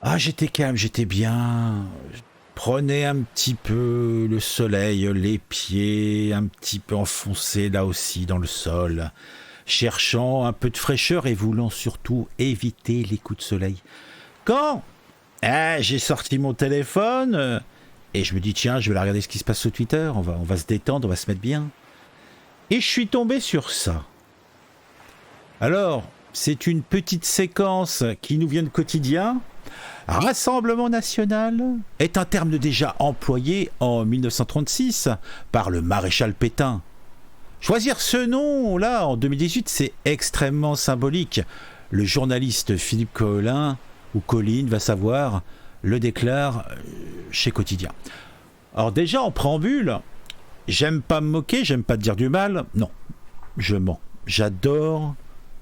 Ah, j'étais calme, j'étais bien. Je prenais un petit peu le soleil, les pieds un petit peu enfoncés là aussi dans le sol, cherchant un peu de fraîcheur et voulant surtout éviter les coups de soleil. Quand j'ai sorti mon téléphone et je me dis tiens, je vais aller regarder ce qui se passe sur Twitter, on va se détendre, on va se mettre bien. Et je suis tombé sur ça. Alors, c'est une petite séquence qui nous vient de quotidien. Rassemblement national est un terme déjà employé en 1936 par le maréchal Pétain. Choisir ce nom-là en 2018, c'est extrêmement symbolique. Le journaliste Philippe Collin, ou Colline, va savoir, le déclare chez Quotidien. Alors déjà, en préambule, j'aime pas me moquer, j'aime pas dire du mal. Non, je mens. J'adore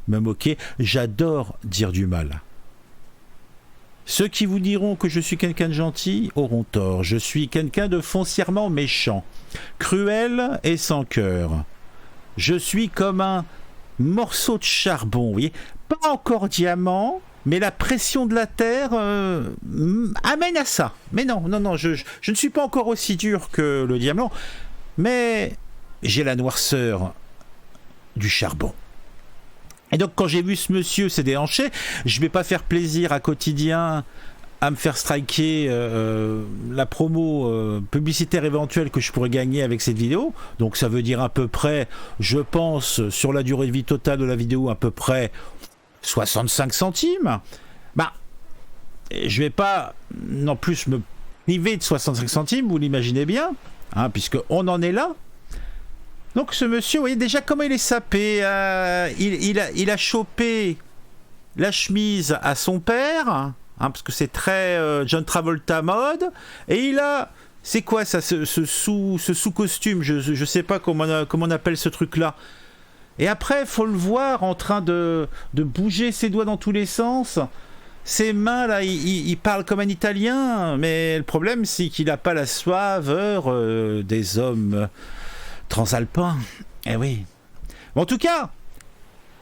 me moquer, j'adore dire du mal. Ceux qui vous diront que je suis quelqu'un de gentil auront tort. Je suis quelqu'un de foncièrement méchant, cruel et sans cœur. Je suis comme un morceau de charbon, vous voyez, pas encore diamant, mais la pression de la terre amène à ça. Mais non, je ne suis pas encore aussi dur que le diamant, mais j'ai la noirceur du charbon. Et donc quand j'ai vu ce monsieur s'est déhanché, je vais pas faire plaisir à Quotidien à me faire striker la promo publicitaire éventuelle que je pourrais gagner avec cette vidéo. Donc ça veut dire à peu près, je pense, sur la durée de vie totale de la vidéo, à peu près 65 centimes. Bah, je vais pas non plus me priver de 65 centimes, vous l'imaginez bien, hein, puisqu'on en est là. Donc ce monsieur, vous voyez déjà comment il est sapé. Il a chopé la chemise à son père, hein, parce que c'est très John Travolta mode. Et il a... C'est quoi ça, ce sous-costume, je sais pas comment on appelle ce truc-là. Et après, il faut le voir en train de bouger ses doigts dans tous les sens. Ses mains, là, il parle comme un Italien. Mais le problème, c'est qu'il n'a pas la suaveur des hommes... transalpin, eh oui. Bon, en tout cas,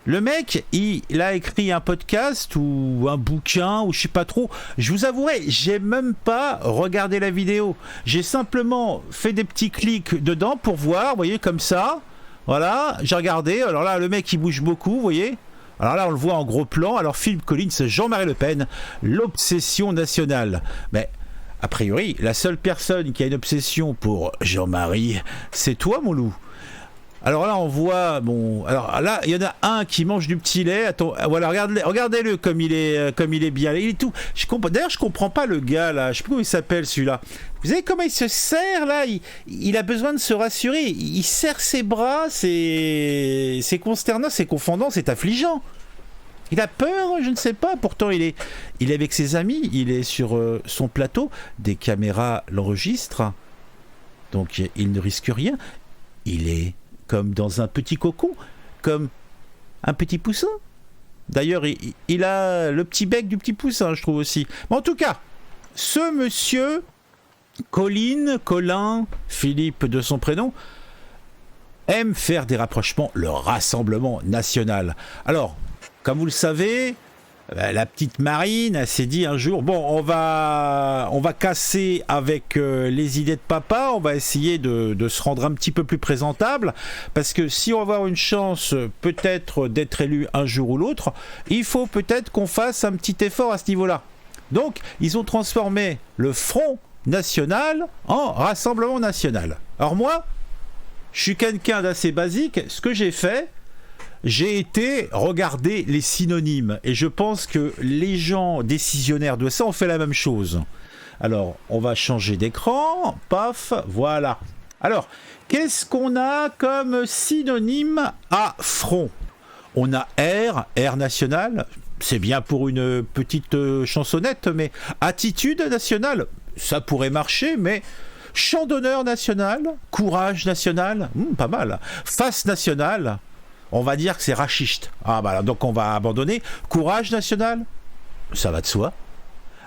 le mec, il a écrit un podcast ou un bouquin ou je sais pas trop. Je vous avouerai, j'ai même pas regardé la vidéo. J'ai simplement fait des petits clics dedans pour voir, vous voyez, comme ça. Voilà, j'ai regardé. Alors là, le mec, il bouge beaucoup, vous voyez. Alors là, on le voit en gros plan. Alors, Philippe Collins, Jean-Marie Le Pen, l'obsession nationale. Mais... a priori, la seule personne qui a une obsession pour Jean-Marie, c'est toi, mon loup. Alors là, on voit, bon, alors là, il y en a un qui mange du petit lait. Attends, voilà, regardez-le comme il est bien. Il est tout. D'ailleurs, je comprends pas le gars là. Je sais pas comment il s'appelle celui-là. Vous savez comment il se serre là, il a besoin de se rassurer. Il serre ses bras. C'est consternant, c'est confondant, c'est affligeant. Il a peur, je ne sais pas. Pourtant, il est avec ses amis. Il est sur son plateau. Des caméras l'enregistrent. Donc, il ne risque rien. Il est comme dans un petit cocon. Comme un petit poussin. D'ailleurs, il a le petit bec du petit poussin, je trouve aussi. Mais en tout cas, ce monsieur, Colin, Philippe de son prénom, aime faire des rapprochements. Le Rassemblement national. Alors... comme vous le savez, la petite Marine, elle s'est dit un jour, bon, on va casser avec les idées de papa, on va essayer de se rendre un petit peu plus présentable, parce que si on va avoir une chance peut-être d'être élu un jour ou l'autre, il faut peut-être qu'on fasse un petit effort à ce niveau-là. Donc, ils ont transformé le Front National en Rassemblement National. Alors moi, je suis quelqu'un d'assez basique, ce que j'ai fait, j'ai été regarder les synonymes et je pense que les gens décisionnaires de ça ont fait la même chose. Alors, on va changer d'écran, paf, voilà. Alors, qu'est-ce qu'on a comme synonyme à front? On a Air national, c'est bien pour une petite chansonnette, mais attitude nationale, ça pourrait marcher, mais... chant d'honneur national, courage national, pas mal. Face nationale, on va dire que c'est rachiste. Ah bah donc on va abandonner. Courage national, ça va de soi.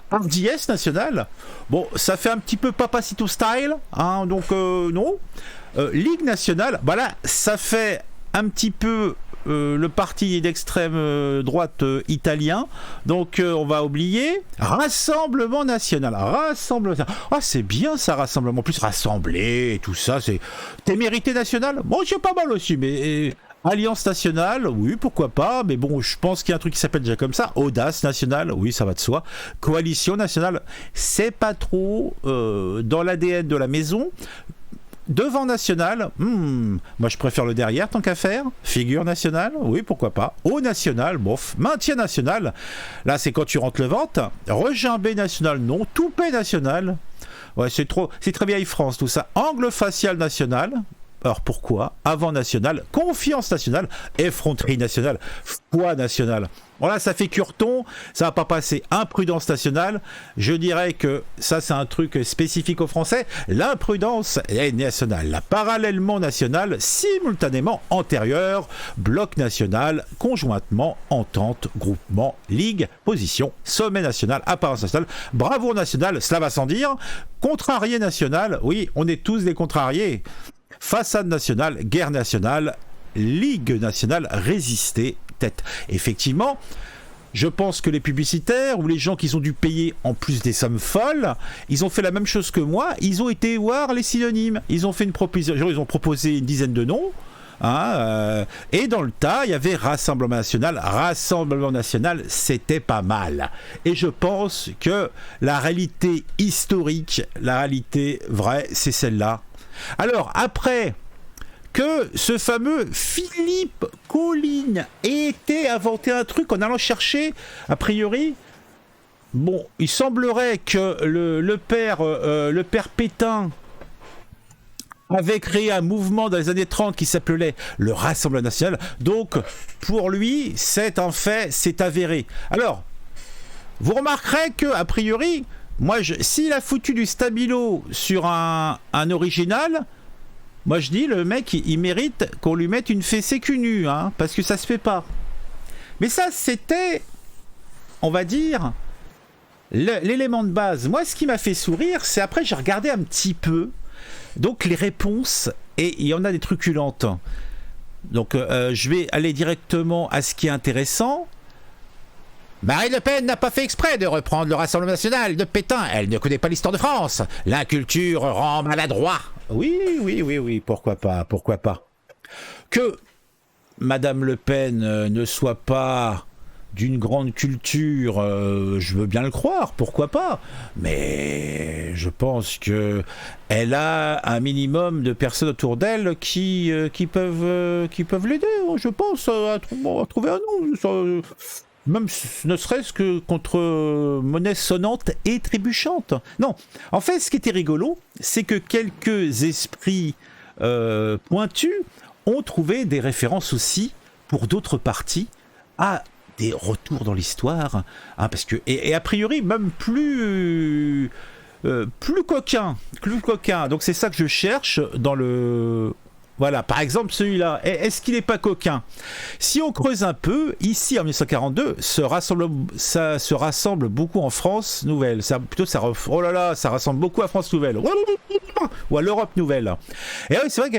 Hardiesse nationale, bon, ça fait un petit peu Papacito style, hein, donc non. Ligue nationale, bah là, ça fait un petit peu le parti d'extrême droite italien. Donc on va oublier Rassemblement National. Rassemblement National. Ah, c'est bien ça, Rassemblement. En plus, rassembler et tout ça, c'est témérité nationale. Bon, c'est pas mal aussi, mais Alliance nationale, oui, pourquoi pas, mais bon, je pense qu'il y a un truc qui s'appelle déjà comme ça. Audace nationale, oui, ça va de soi. Coalition nationale, c'est pas trop dans l'ADN de la maison. Devant national, moi je préfère le derrière tant qu'à faire. Figure nationale, oui, pourquoi pas. Haut national, bof. Maintien national, là c'est quand tu rentres le ventre. Regimbé national, non. Toupet national, ouais, c'est très vieille France tout ça. Angle facial national. Alors pourquoi? Avant national, confiance nationale, effronterie nationale, foi nationale. Voilà, ça fait curton, ça va pas passer. Imprudence nationale, je dirais que ça c'est un truc spécifique aux Français. L'imprudence est nationale. Parallèlement national, simultanément antérieur, bloc national, conjointement, entente, groupement, ligue, position, sommet national, apparence nationale, bravoure nationale, cela va sans dire. Contrarié national, oui, on est tous des contrariés. Façade nationale, guerre nationale, ligue nationale, résister, tête. Effectivement, je pense que les publicitaires ou les gens qui ont dû payer en plus des sommes folles, ils ont fait la même chose que moi, ils ont été voir les synonymes. Ils ont fait une proposition, ils ont proposé une dizaine de noms. Et dans le tas, il y avait Rassemblement National. Rassemblement National, c'était pas mal. Et je pense que la réalité historique, la réalité vraie, c'est celle-là. Alors, après que ce fameux Philippe Colline ait été inventé un truc en allant chercher, a priori, bon, il semblerait que le père Pétain avait créé un mouvement dans les années 30 qui s'appelait le Rassemblement National. Donc, pour lui, c'est un fait, c'est avéré. Alors, vous remarquerez que, a priori, moi, s'il a foutu du stabilo sur un original, moi je dis, le mec, il mérite qu'on lui mette une fessée cul nu, hein, parce que ça se fait pas. Mais ça, c'était, on va dire, l'élément de base. Moi, ce qui m'a fait sourire, c'est après, j'ai regardé un petit peu, donc les réponses, et il y en a des truculentes. Donc, je vais aller directement à ce qui est intéressant. Marine Le Pen n'a pas fait exprès de reprendre le Rassemblement National de Pétain. Elle ne connaît pas l'histoire de France. L'inculture rend maladroit. Oui, pourquoi pas. Que Madame Le Pen ne soit pas d'une grande culture, je veux bien le croire, pourquoi pas. Mais je pense que elle a un minimum de personnes autour d'elle qui peuvent l'aider. Je pense à trouver un nom. Même ne serait-ce que contre monnaie sonnante et trébuchante. Non, en fait, ce qui était rigolo, c'est que quelques esprits pointus ont trouvé des références aussi pour d'autres partis à des retours dans l'histoire, hein, parce que et a priori même plus coquin. Donc c'est ça que je cherche dans le. Voilà, par exemple celui-là, est-ce qu'il n'est pas coquin? Si on creuse un peu, ici en 1942, ça se rassemble beaucoup en France Nouvelle. Ça rassemble beaucoup à France Nouvelle. Ou à l'Europe Nouvelle. Et oui, c'est vrai que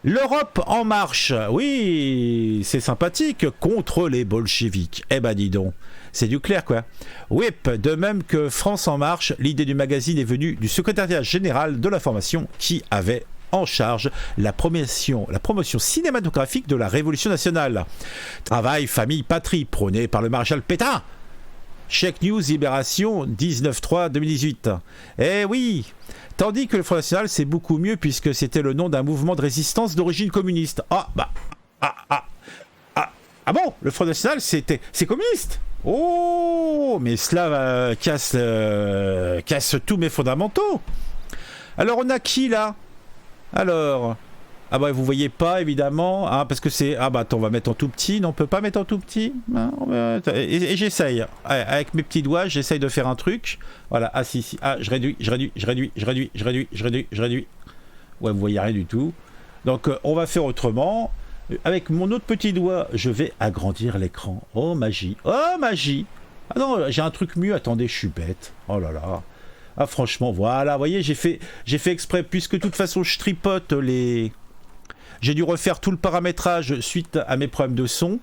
l'Europe en marche, oui, c'est sympathique, contre les bolcheviks. Eh ben dis donc, c'est du clair quoi. Whip, de même que France en marche, l'idée du magazine est venue du secrétariat général de l'information qui avait en charge la promotion cinématographique de la Révolution nationale. Travail, famille, patrie, prôné par le maréchal Pétain. Check News, Libération, 19-3-2018. Eh oui. Tandis que le Front National, c'est beaucoup mieux puisque c'était le nom d'un mouvement de résistance d'origine communiste. Ah bon, le Front National, c'est communiste. Oh, mais cela casse tous mes fondamentaux. Alors on a qui là? Alors, vous voyez pas évidemment, hein, parce que c'est attends, on va mettre en tout petit. Non, on peut pas mettre en tout petit. Hein, et j'essaye avec mes petits doigts, j'essaye de faire un truc. Voilà, si, je réduis. Ouais, vous voyez rien du tout. Donc on va faire autrement. Avec mon autre petit doigt, je vais agrandir l'écran. Oh magie. Ah non, j'ai un truc mieux. Attendez, je suis bête. Oh là là. Ah franchement, voilà, vous voyez, j'ai fait exprès, puisque de toute façon je tripote J'ai dû refaire tout le paramétrage suite à mes problèmes de son.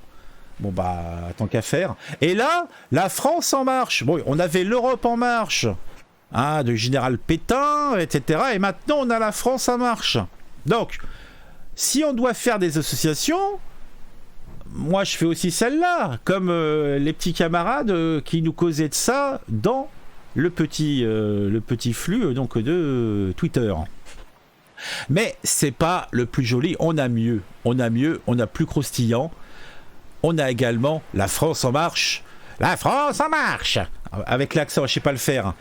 Bon bah, tant qu'à faire. Et là, la France en marche. Bon, on avait l'Europe en marche, hein, de Général Pétain, etc. Et maintenant, on a la France en marche. Donc, si on doit faire des associations, moi je fais aussi celle-là, comme les petits camarades qui nous causaient de ça dans le petit flux donc de Twitter. Mais c'est pas le plus joli, on a mieux, on a plus croustillant. On a également la France en marche. La France en marche. Avec l'accent, je sais pas le faire.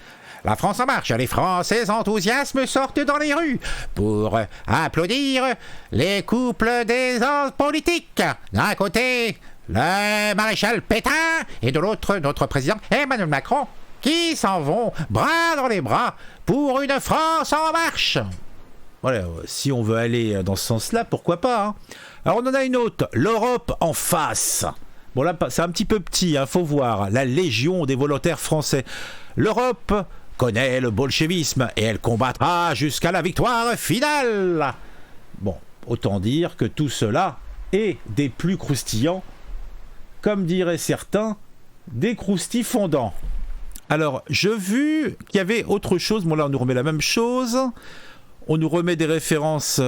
La France en marche. Les Français enthousiasmes sortent dans les rues pour applaudir les couples des hommes politiques. D'un côté, le maréchal Pétain et de l'autre, notre président Emmanuel Macron qui s'en vont bras dans les bras pour une France en marche. Voilà, si on veut aller dans ce sens-là, pourquoi pas, hein. Alors on en a une autre, l'Europe en face. Bon là, c'est un petit peu petit, hein, faut voir. La Légion des volontaires français. L'Europe connaît le bolchevisme et elle combattra jusqu'à la victoire finale. Bon, autant dire que tout cela est des plus croustillants, comme diraient certains, des croustilles fondants. Alors, je vu qu'il y avait autre chose. Bon là, on nous remet la même chose. On nous remet des références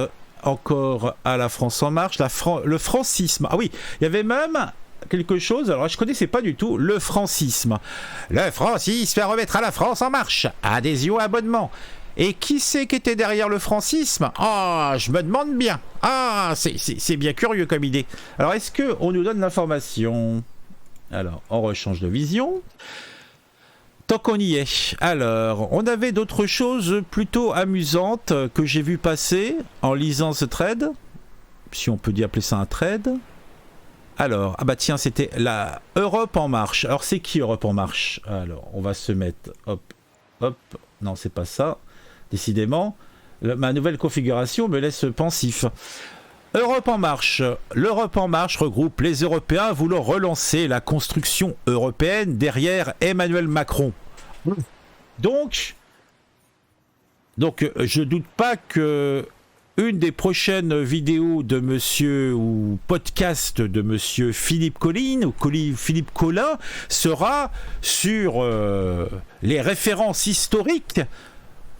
encore à la France en marche, le francisme. Ah oui, il y avait même quelque chose, alors je connaissais pas du tout, le francisme. Le francisme remettra la France en marche. Adhésion, abonnement. Et qui c'est qui était derrière le francisme? Ah, je me demande bien. Ah, c'est bien curieux comme idée. Alors, est-ce qu'on nous donne l'information? Alors, on rechange de vision. Tant qu'on y est, alors, on avait d'autres choses plutôt amusantes que j'ai vu passer en lisant ce thread, si on peut dire appeler ça un thread. Alors, ah bah tiens, c'était la Europe en marche. Alors, c'est qui Europe en marche? Alors, on va se mettre, hop, hop, non, c'est pas ça, décidément. Ma nouvelle configuration me laisse pensif. Europe en marche. L'Europe en marche regroupe les Européens voulant relancer la construction européenne derrière Emmanuel Macron. Donc, je doute pas que une des prochaines vidéos de monsieur ou podcast de monsieur Philippe Collin ou Philippe Collin sera sur les références historiques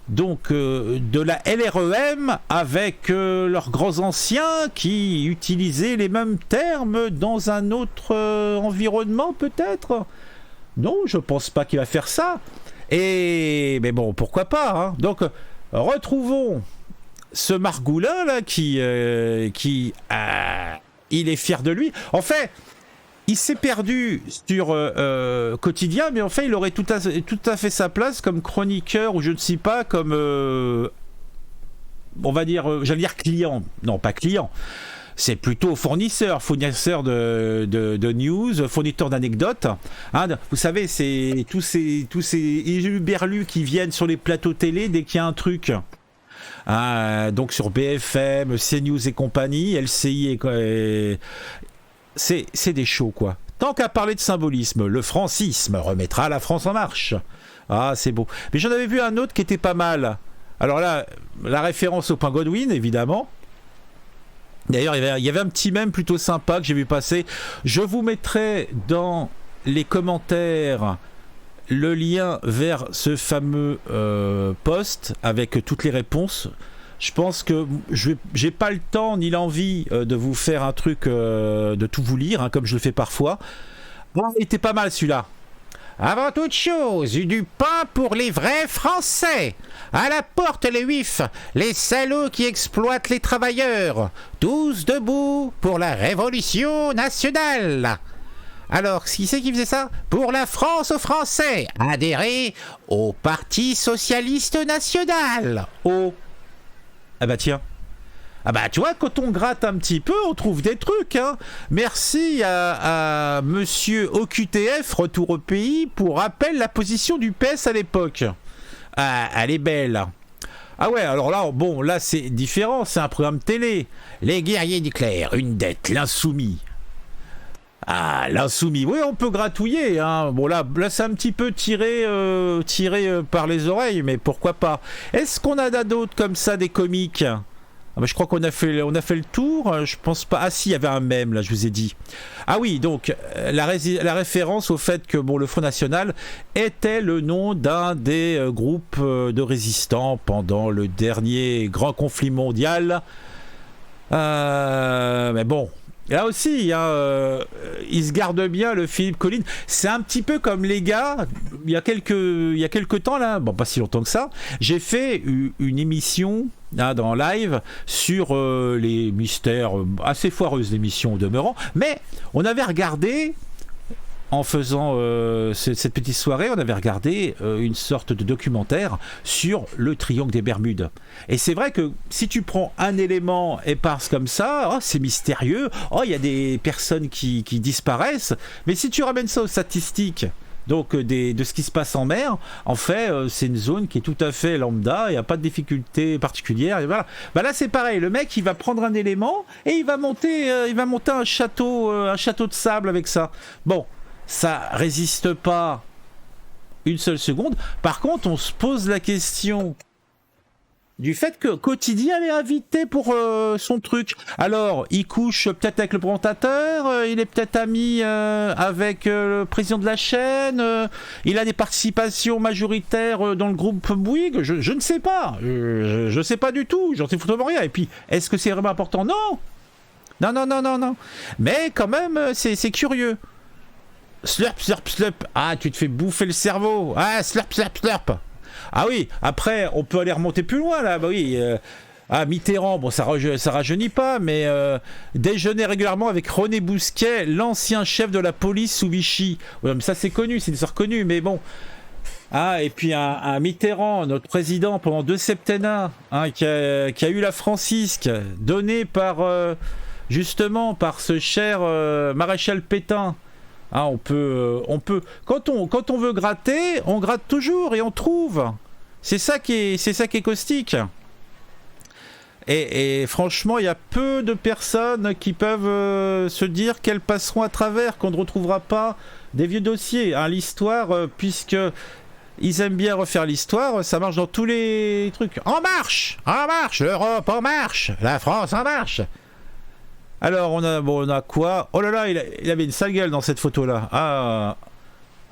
donc de la LREM avec leurs grands anciens qui utilisaient les mêmes termes dans un autre environnement peut-être. Non, je pense pas qu'il va faire ça. Mais bon, pourquoi pas, hein. Donc retrouvons ce Margoulin là qui il est fier de lui. En fait, il s'est perdu sur Quotidien, mais en fait, il aurait tout à fait sa place comme chroniqueur ou je ne sais pas, comme on va dire, j'allais dire client. Non, pas client. C'est plutôt fournisseur de news, fournisseur d'anecdotes. Hein, vous savez, c'est tous ces berlus qui viennent sur les plateaux télé dès qu'il y a un truc. Donc sur BFM, CNews et compagnie, LCI et c'est des shows, quoi. Tant qu'à parler de symbolisme, le francisme remettra la France en marche. Ah, c'est beau. Mais j'en avais vu un autre qui était pas mal. Alors là, la référence au point Godwin, évidemment. D'ailleurs, il y avait un petit mème plutôt sympa que j'ai vu passer. Je vous mettrai dans les commentaires le lien vers ce fameux post avec toutes les réponses. Je pense que j'ai pas le temps ni l'envie de vous faire un truc, de tout vous lire, hein, comme je le fais parfois. Bon, il était pas mal celui-là. Avant toute chose, du pain pour les vrais Français. À la porte les juifs, les salauds qui exploitent les travailleurs. Tous debout pour la révolution nationale. Alors, qui c'est qui faisait ça? Pour la France aux Français, adhérer au Parti Socialiste National. Ah bah tiens. Ah bah tu vois, quand on gratte un petit peu, on trouve des trucs, hein. Merci à monsieur OQTF, Retour au pays, pour rappel la position du PS à l'époque. Ah, elle est belle. Ah ouais, alors là, bon, là c'est différent, c'est un programme télé. Les guerriers nucléaires, une dette, l'insoumis. Ah, l'insoumis, oui, on peut gratouiller, hein. Bon là c'est un petit peu tiré par les oreilles, mais pourquoi pas. Est-ce qu'on a d'autres comme ça, des comiques? Ah bah, je crois qu'on on a fait le tour. Je pense pas. Ah si, il y avait un mème là, je vous ai dit. Ah oui, donc la référence au fait que bon, le Front National était le nom d'un des groupes de résistants pendant le dernier grand conflit mondial. Mais bon. Là aussi, hein, il se garde bien le Philippe Colline. C'est un petit peu comme les gars. Il y a quelques temps là, bon pas si longtemps que ça, j'ai fait une émission hein, dans live sur les mystères assez foireuses d'émissions au demeurant. Mais on avait regardé. En faisant cette petite soirée, on avait regardé une sorte de documentaire sur le triangle des Bermudes. Et c'est vrai que si tu prends un élément éparse comme ça, oh, c'est mystérieux, oh, il y a des personnes qui disparaissent, mais si tu ramènes ça aux statistiques, donc de ce qui se passe en mer, en fait, c'est une zone qui est tout à fait lambda, il n'y a pas de difficulté particulière. Et voilà. Bah là, c'est pareil, le mec, il va prendre un élément et il va monter un château de sable avec ça. Bon. Ça résiste pas une seule seconde. Par contre, on se pose la question du fait que Quotidien est invité pour son truc. Alors, il couche peut-être avec le présentateur, il est peut-être ami avec le président de la chaîne, il a des participations majoritaires dans le groupe Bouygues, je ne sais pas. Je sais pas du tout, j'en sais foutrement rien. Et puis, est-ce que c'est vraiment important? Non. Non. Mais quand même, c'est curieux. Slurp, slurp, slurp. Ah, tu te fais bouffer le cerveau. Ah, slurp, slurp, slurp. Ah oui, après, on peut aller remonter plus loin, là. Bah oui. Mitterrand, bon, ça rajeunit pas, mais déjeuner régulièrement avec René Bousquet, l'ancien chef de la police sous Vichy. Ouais, mais ça, c'est connu, c'est une histoire connue, mais bon. Ah, et puis un Mitterrand, notre président pendant 2 septennats, hein, qui a eu la Francisque, donnée par, justement, par ce cher maréchal Pétain. Ah, on peut quand on veut gratter, on gratte toujours et on trouve. C'est ça qui est caustique. Et franchement, il y a peu de personnes qui peuvent se dire qu'elles passeront à travers, qu'on ne retrouvera pas des vieux dossiers. Hein, l'histoire, puisque ils aiment bien refaire l'histoire, ça marche dans tous les trucs. En marche, l'Europe en marche, la France en marche. Alors, on a quoi? Oh là là, il avait une sale gueule dans cette photo-là. Ah,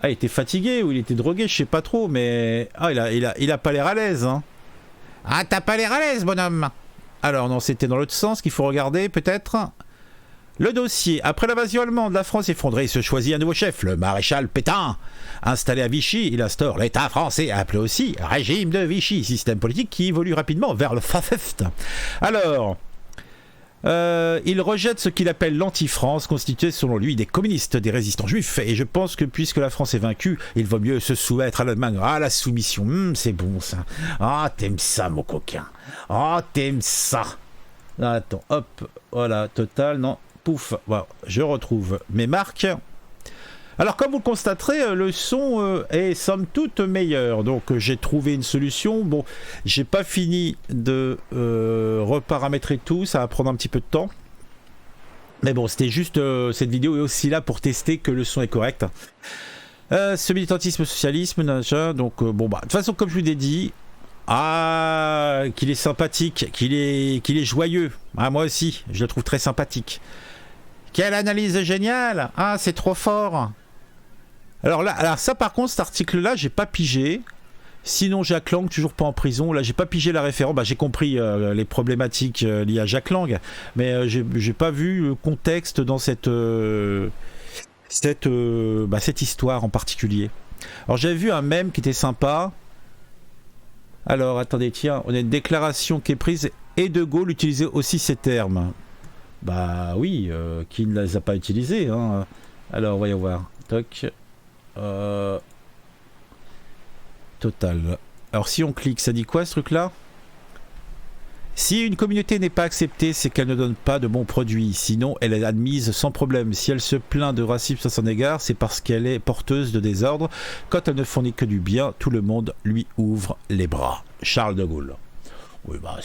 il était fatigué ou il était drogué, je sais pas trop, mais... Ah, il a pas l'air à l'aise, hein. Ah, t'as pas l'air à l'aise, bonhomme. Alors, non, c'était dans l'autre sens qu'il faut regarder, peut-être. Le dossier. Après l'invasion allemande, la France effondrée se choisit un nouveau chef, le maréchal Pétain. Installé à Vichy, il instaure l'État français, appelé aussi régime de Vichy, système politique qui évolue rapidement vers le fasciste. Alors... il rejette ce qu'il appelle l'anti-France, constitué selon lui des communistes, des résistants juifs. Et je pense que puisque la France est vaincue, il vaut mieux se soumettre à l'Allemagne. Ah, la soumission, c'est bon ça. Ah, t'aimes ça, mon coquin. Ah, t'aimes ça. Là, attends, hop, voilà, total, non, pouf. Voilà, je retrouve mes marques. Alors, comme vous le constaterez, le son est somme toute meilleur. Donc, j'ai trouvé une solution. Bon, j'ai pas fini de reparamétrer tout. Ça va prendre un petit peu de temps. Mais bon, c'était juste... cette vidéo est aussi là pour tester que le son est correct. Ce militantisme socialisme, donc bon, bah, de toute façon, comme je vous l'ai dit... Ah, qu'il est sympathique, qu'il est joyeux. Ah, moi aussi, je le trouve très sympathique. Quelle analyse géniale. Ah, c'est trop fort. Alors ça par contre, cet article-là, j'ai pas pigé. Sinon, Jack Lang, toujours pas en prison. Là, j'ai pas pigé la référence. Bah, j'ai compris les problématiques liées à Jack Lang, mais j'ai pas vu le contexte dans cette histoire en particulier. Alors, j'avais vu un mème qui était sympa. Alors, attendez, tiens, on a une déclaration qui est prise et De Gaulle utilisait aussi ces termes. Bah oui, qui ne les a pas utilisés. Hein. Alors, voyons voir. Toc. Total. Alors si on clique, ça dit quoi ce truc-là? Si une communauté n'est pas acceptée, c'est qu'elle ne donne pas de bons produits. Sinon, elle est admise sans problème. Si elle se plaint de racisme à son égard, c'est parce qu'elle est porteuse de désordre. Quand elle ne fournit que du bien, tout le monde lui ouvre les bras. Charles de Gaulle. Oui, bah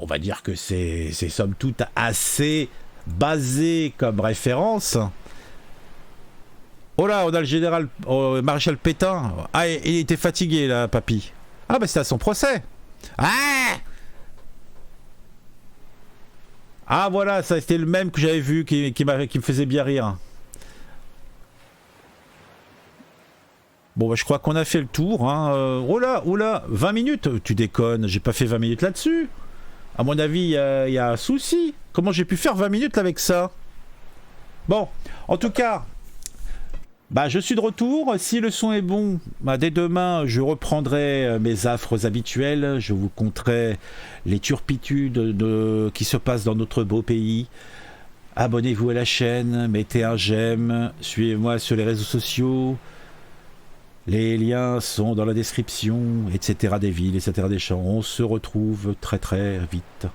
on va dire que c'est somme toute assez basé comme référence. Oh là, on a le général maréchal Pétain. Ah, il était fatigué là, papy. Ah, bah c'était à son procès. Ah, Ah voilà, ça c'était le même que j'avais vu qui me faisait bien rire. Bon, bah, je crois qu'on a fait le tour. Hein. Oh là, 20 minutes. Tu déconnes, j'ai pas fait 20 minutes là-dessus. À mon avis, il y a un souci. Comment j'ai pu faire 20 minutes avec ça? Bon, en tout cas, bah, je suis de retour. Si le son est bon, bah, dès demain, je reprendrai mes affres habituelles. Je vous conterai les turpitudes qui se passent dans notre beau pays. Abonnez-vous à la chaîne, mettez un j'aime, suivez-moi sur les réseaux sociaux. Les liens sont dans la description, etc. des villes, etc. des champs. On se retrouve très très vite.